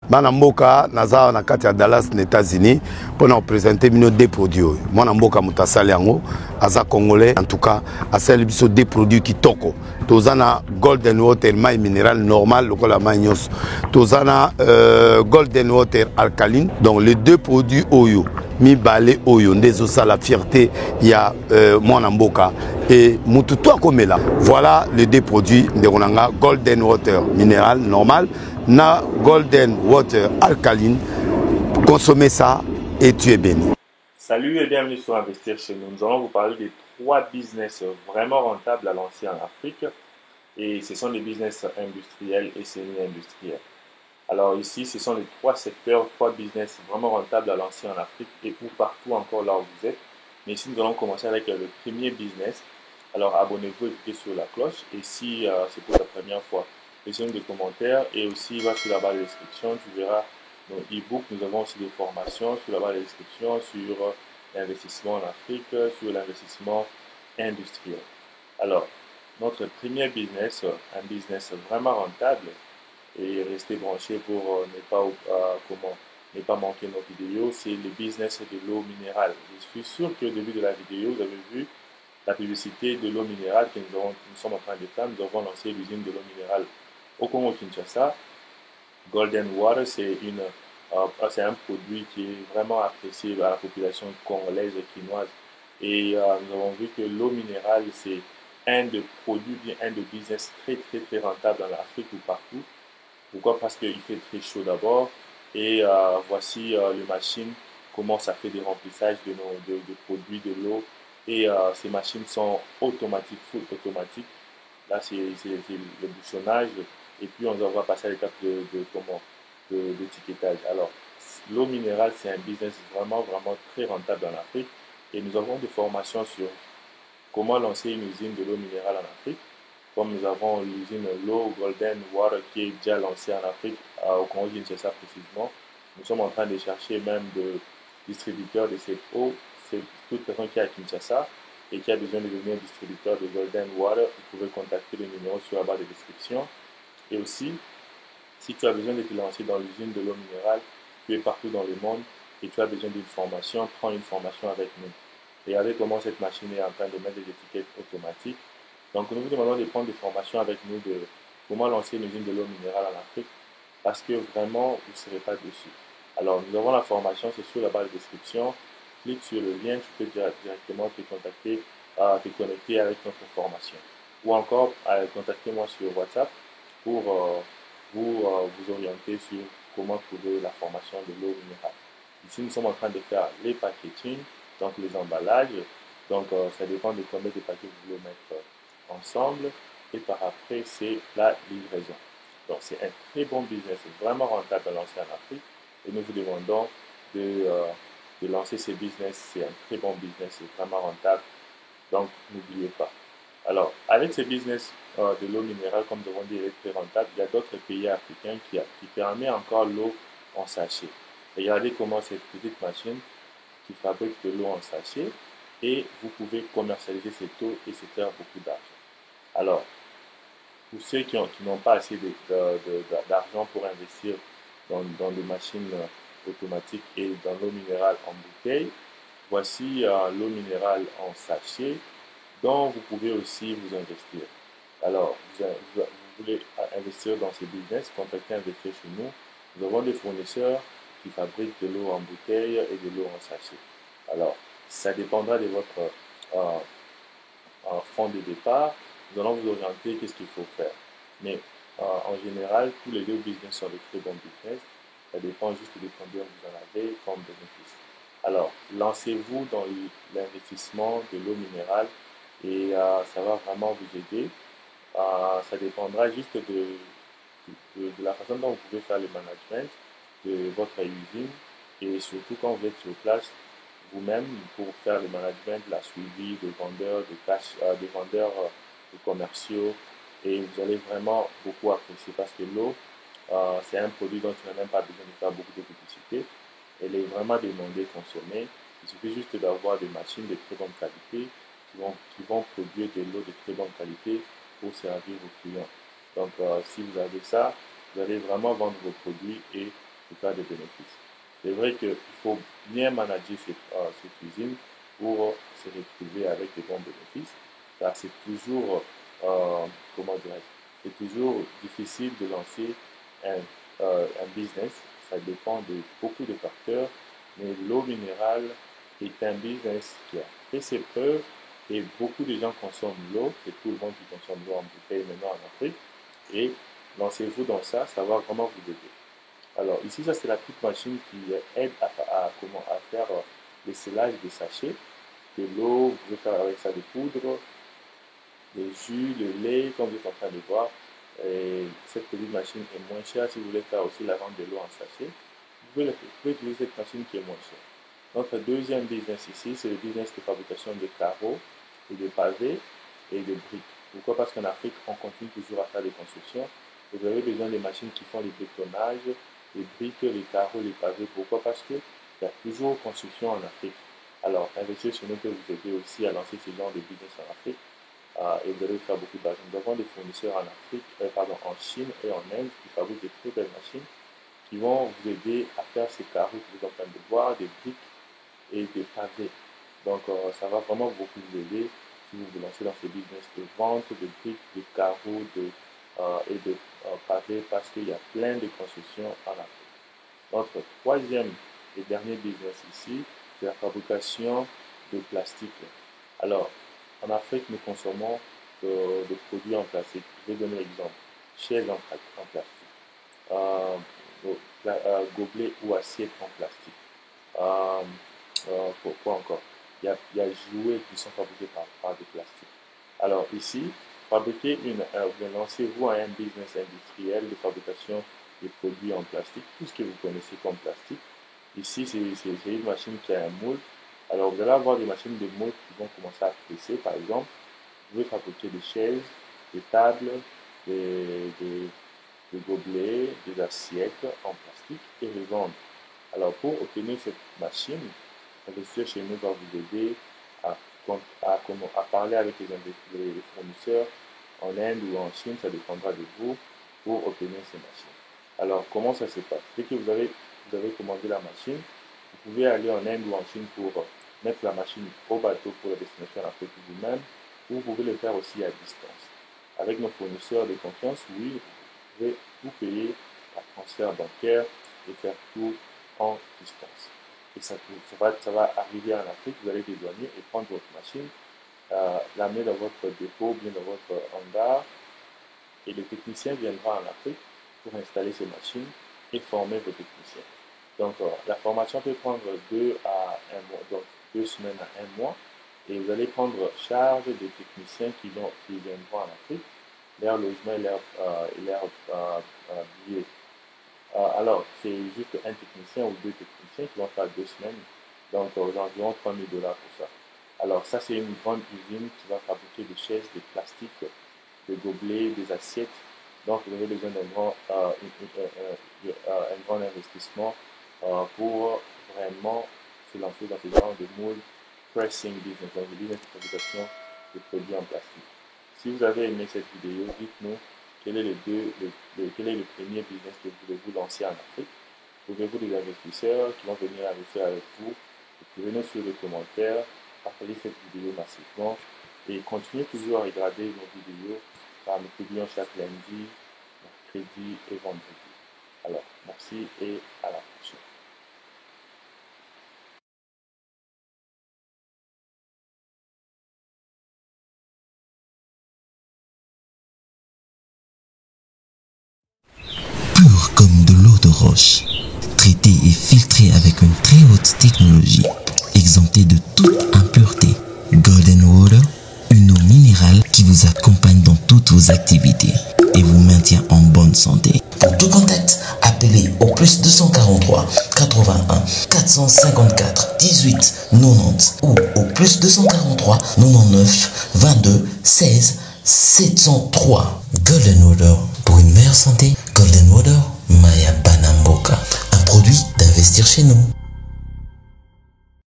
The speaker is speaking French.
Bana mboka naza na kati ya Dallas aux États-Unis pour nous présenter des produits. Moi mboka mutasali yango aza congolais en tout cas asali biso des produits qui toko. Tozana golden water mai minéral normal lokola mai nyos. Tozana golden water alcaline. Donc les deux produits oyo mi balé oyo ndezo sa la fierté il y a mwana mboka et mututo akomela. Voilà les deux produits de Ronanga golden water minéral normal na golden water alcaline. Consommez ça et tu es béni. Salut et bienvenue sur Investir chez nous. Nous allons vous parler des 3 business vraiment rentables à lancer en Afrique. Et ce sont des business industriels et semi-industriels. Alors ici, ce sont les 3 secteurs, 3 business vraiment rentables à lancer en Afrique et ou partout encore là où vous êtes. Mais ici, nous allons commencer avec le premier business. Alors abonnez-vous et cliquez sur la cloche. Et si c'est pour la première fois, laissez-nous des commentaires et aussi va sur la barre de description, tu verras nos e-books. Nous avons aussi des formations sur la barre de description sur l'investissement en Afrique, sur l'investissement industriel. Alors, notre premier business, un business vraiment rentable, et restez branchés pour ne pas manquer nos vidéos, c'est le business de l'eau minérale. Je suis sûr qu'au début de la vidéo, vous avez vu la publicité de l'eau minérale que nous sommes en train de faire. Nous avons lancé l'usine de l'eau minérale au Congo-Kinshasa. Golden Water, c'est un produit qui est vraiment apprécié par la population congolaise et quinoise. Et nous avons vu que l'eau minérale, c'est un des produits, un des business très rentable dans l'Afrique ou partout. Pourquoi? Parce qu'il fait très chaud d'abord. Et voici les machines, comment ça fait des remplissages de produits de l'eau. Et ces machines sont automatiques, full automatique. Là, c'est le bouchonnage. Et puis, on va passer à l'étape d'étiquetage. Alors, l'eau minérale, c'est un business vraiment très rentable en Afrique. Et nous avons des formations sur comment lancer une usine de l'eau minérale en Afrique. Comme nous avons l'usine Low Golden Water qui est déjà lancée en Afrique, au Congo-Kinshasa précisément. Nous sommes en train de chercher même de distributeurs de cette eau. C'est toute personne qui est à Kinshasa et qui a besoin de devenir distributeur de Golden Water. Vous pouvez contacter le numéro sur la barre de description. Et aussi, si tu as besoin de te lancer dans l'usine de l'eau minérale, tu es partout dans le monde et tu as besoin d'une formation, prends une formation avec nous. Regardez comment cette machine est en train de mettre des étiquettes automatiques. Donc, nous vous demandons de prendre des formations avec nous de comment lancer une usine de l'eau minérale en Afrique parce que vraiment, vous ne serez pas dessus. Alors, nous avons la formation, c'est sur la barre de description. Clique sur le lien, tu peux directement te contacter, te connecter avec notre formation. Ou encore, contactez-moi sur WhatsApp pour vous orienter sur comment trouver la formation de l'eau minérale. Ici, nous sommes en train de faire les packaging, donc les emballages. Donc, ça dépend de combien de paquets vous voulez mettre ensemble. Et par après, c'est la livraison. Donc, c'est un très bon business, c'est vraiment rentable à lancer en Afrique. Et nous vous demandons de lancer ce business. C'est un très bon business, c'est vraiment rentable. Donc, n'oubliez pas. Alors, avec ce business de l'eau minérale, comme nous avons dit, il est très rentable. Il y a d'autres pays africains qui permettent encore l'eau en sachet. Regardez comment cette petite machine qui fabrique de l'eau en sachet et vous pouvez commercialiser cette eau et se faire beaucoup d'argent. Alors, pour ceux qui n'ont pas assez d'argent pour investir dans des machines automatiques et dans l'eau minérale en bouteille, voici l'eau minérale en sachet dont vous pouvez aussi vous investir. Alors, vous voulez investir dans ces business, contactez Investir chez nous. Nous avons des fournisseurs qui fabriquent de l'eau en bouteille et de l'eau en sachet. Alors, ça dépendra de votre fonds de départ. Nous allons vous orienter qu'est-ce qu'il faut faire. Mais en général, tous les deux business sont de très bons business. Ça dépend juste de combien vous en avez comme bénéfice. Alors, lancez-vous dans l'investissement de l'eau minérale et ça va vraiment vous aider. Ça dépendra juste de la façon dont vous pouvez faire le management de votre usine et surtout quand vous êtes sur place vous-même pour faire le management, la suivi de vendeurs, de vendeurs de commerciaux et vous allez vraiment beaucoup apprécier parce que l'eau, c'est un produit dont tu n'as même pas besoin de faire beaucoup de publicité. Elle est vraiment demandée, consommée. Il suffit juste d'avoir des machines de très bonne qualité qui vont produire de l'eau de très bonne qualité pour servir vos clients. Donc, si vous avez ça, vous allez vraiment vendre vos produits et de faire des bénéfices. C'est vrai qu'il faut bien manager cette usine pour se retrouver avec des bons bénéfices, car c'est toujours, c'est toujours difficile de lancer un business. Ça dépend de beaucoup de facteurs, mais l'eau minérale est un business qui a fait ses preuves et beaucoup de gens consomment l'eau. C'est tout le monde qui consomme l'eau en bouteille maintenant en Afrique. Et lancez-vous dans ça, ça va vraiment vous aider. Alors ici, ça c'est la petite machine qui aide à faire le scellage des sachets de l'eau. Vous pouvez faire avec ça des poudres, des jus, le lait, comme vous êtes en train de voir. Et cette petite machine est moins chère. Si vous voulez faire aussi la vente de l'eau en sachet, vous pouvez utiliser cette machine qui est moins chère. Notre deuxième business ici, c'est le business de fabrication de carreaux et de pavés et de briques. Pourquoi? Parce qu'en Afrique, on continue toujours à faire des constructions. Vous avez besoin des machines qui font les bétonnages, les briques, les carreaux, les pavés. Pourquoi? Parce qu'il y a toujours construction en Afrique. Alors, investir chez nous peut vous aider aussi à lancer ce genre de business en Afrique. Et vous allez faire beaucoup d'argent. Nous avons des fournisseurs en Chine et en Inde qui fabriquent de très belles machines qui vont vous aider à faire ces carreaux que vous êtes en train de voir, des briques et des pavés. Donc, ça va vraiment beaucoup vous aider si vous vous lancez dans ce business de vente de briques, de carreaux et de pavés, parce qu'il y a plein de constructions en Afrique. Notre troisième et dernier business ici, c'est la fabrication de plastique. Alors, en Afrique, nous consommons des produits en plastique. Je vais donner l'exemple. Chaises en plastique, gobelets ou assiettes en plastique. Pourquoi encore? Il y a jouets qui sont fabriqués par des plastiques. Alors ici, lancez-vous à un business industriel de fabrication de produits en plastique, tout ce que vous connaissez comme plastique. Ici, c'est une machine qui a un moule. Alors vous allez avoir des machines de moule qui vont commencer à presser, par exemple. Vous pouvez fabriquer des chaises, des tables, des gobelets, des assiettes en plastique et les vendre. Alors pour obtenir cette machine, investir chez nous va vous aider à parler avec les fournisseurs en Inde ou en Chine, ça dépendra de vous, pour obtenir ces machines. Alors comment ça se passe? Dès que vous avez commandé la machine, vous pouvez aller en Inde ou en Chine pour mettre la machine au bateau pour la destination en Afrique vous-même, ou vous pouvez le faire aussi à distance. Avec nos fournisseurs de confiance, oui, vous pouvez tout payer par transfert bancaire et faire tout en distance. Et ça va arriver en Afrique, vous allez dédouaner et prendre votre machine, l'amener dans votre dépôt, bien dans votre hangar, et le technicien viendra en Afrique pour installer ces machines et former vos techniciens. Donc, la formation peut prendre 2 à 1 mois, donc 2 semaines à 1 mois, et vous allez prendre charge des techniciens qui viendront en Afrique, leur logement et leur billet. Alors, c'est juste un technicien ou 2 techniciens qui vont faire 2 semaines, donc environ $3 000 pour ça. Alors, ça, c'est une grande usine qui va fabriquer des chaises, des plastiques, des gobelets, des assiettes. Donc, vous avez besoin d'un grand investissement pour vraiment se lancer dans ce genre de moule pressing business, donc le business de fabrication de produits en plastique. Si vous avez aimé cette vidéo, dites-nous quel est le premier business que vous voulez vous lancer en Afrique. Trouvez-vous des investisseurs qui vont venir investir avec vous? Écrivez-nous sur les commentaires, partagez cette vidéo massivement et continuez toujours à regarder nos vidéos car nous publions chaque lundi, mercredi et vendredi. Alors, merci et à la prochaine. Pur comme de l'eau de roche, traité et filtré avec une très haute technologie, exempté de toute impureté. Golden Water, une eau minérale qui vous accompagne dans toutes vos activités et vous maintient en bonne santé. Pour tout contact, appelez au plus 243 81 454 18 90 ou au plus 243 99 22 16 703. Golden Water, pour une meilleure santé. Golden Water Maya Banamboka, un produit d'investir chez nous.